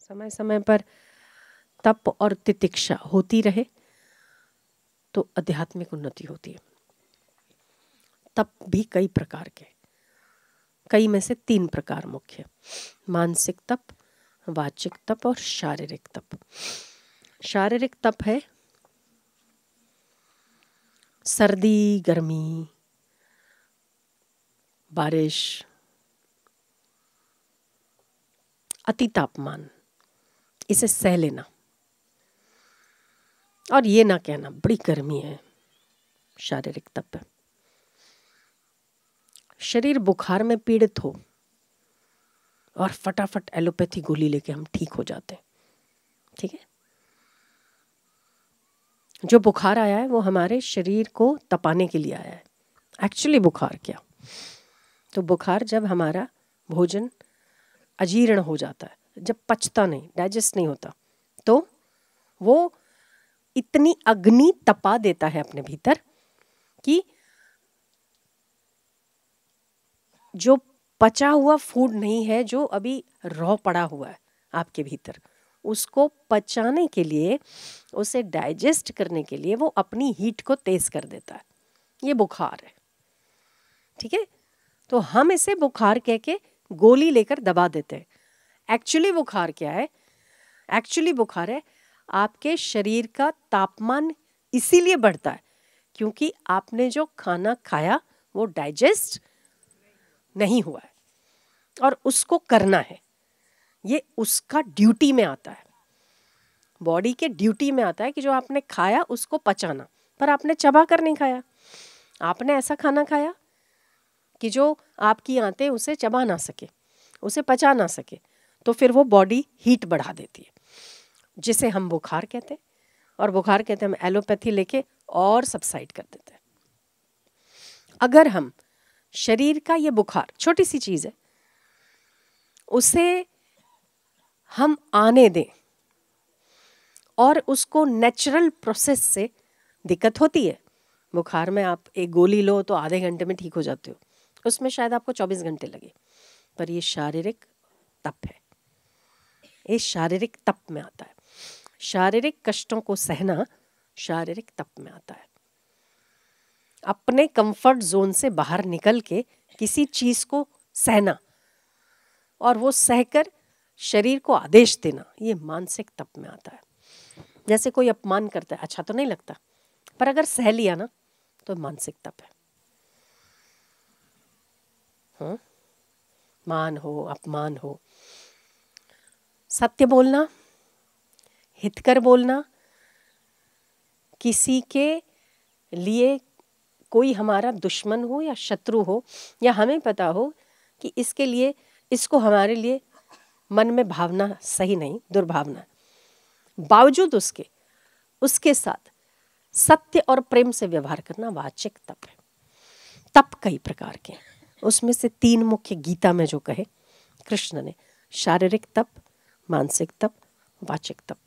समय समय पर तप और तितिक्षा होती रहे तो आध्यात्मिक उन्नति होती है। तप भी कई प्रकार के, कई में से 3 प्रकार मुख्य: मानसिक तप, वाचिक तप और शारीरिक तप। शारीरिक तप है सर्दी, गर्मी, बारिश, अति तापमान, इसे सह लेना और ये ना कहना बड़ी गर्मी है, शारीरिक तप है। शरीर बुखार में पीड़ित हो और फटाफट एलोपैथी गोली लेके हम ठीक हो जाते हैं, ठीक है। जो बुखार आया है वो हमारे शरीर को तपाने के लिए आया है। एक्चुअली बुखार क्या, तो बुखार जब हमारा भोजन अजीर्ण हो जाता है, जब पचता नहीं, डाइजेस्ट नहीं होता, तो वो इतनी अग्नि तपा देता है अपने भीतर कि जो पचा हुआ फूड नहीं है, जो अभी रॉ पड़ा हुआ है आपके भीतर, उसको पचाने के लिए, उसे डाइजेस्ट करने के लिए वो अपनी हीट को तेज कर देता है। ये बुखार है, ठीक है। तो हम इसे बुखार कह के गोली लेकर दबा देते हैं। एक्चुअली बुखार क्या है? एक्चुअली बुखार है आपके शरीर का तापमान इसीलिए बढ़ता है क्योंकि आपने जो खाना खाया वो डाइजेस्ट नहीं हुआ है और उसको करना है। ये उसका ड्यूटी में आता है, बॉडी के ड्यूटी में आता है कि जो आपने खाया उसको पचाना, पर आपने चबा कर नहीं खाया। आपने ऐसा खाना खाया कि जो आपकी आंतें उसे चबा ना सके, उसे पचा ना सके, तो फिर वो बॉडी हीट बढ़ा देती है, जिसे हम बुखार कहते हैं। और बुखार कहते हैं हम एलोपैथी लेके और सबसाइड कर देते हैं। अगर हम शरीर का ये बुखार, छोटी सी चीज़ है, उसे हम आने दें और उसको नेचुरल प्रोसेस से, दिक्कत होती है बुखार में, आप एक गोली लो तो आधे घंटे में ठीक हो जाते हो, उसमें शायद आपको 24 घंटे लगे, पर ये शारीरिक तप है, ये शारीरिक तप में आता है। शारीरिक कष्टों को सहना शारीरिक तप में आता है। अपने कंफर्ट जोन से बाहर निकल के किसी चीज़ को सहना और वो सहकर शरीर को आदेश देना, ये मानसिक तप में आता है। जैसे कोई अपमान करता है, अच्छा तो नहीं लगता, पर अगर सह लिया ना तो मानसिक तप है। मान हो, अपमान हो, सत्य बोलना, हितकर बोलना, किसी के लिए कोई हमारा दुश्मन हो या शत्रु हो, या हमें पता हो कि इसके लिए, इसको हमारे लिए मन में भावना सही नहीं, दुर्भावना, बावजूद उसके साथ सत्य और प्रेम से व्यवहार करना वाचिक तप है। तप कई प्रकार के हैं, उसमें से 3 मुख्य गीता में जो कहे कृष्ण ने: शारीरिक तप, मानसिक तप, वाचिक तप।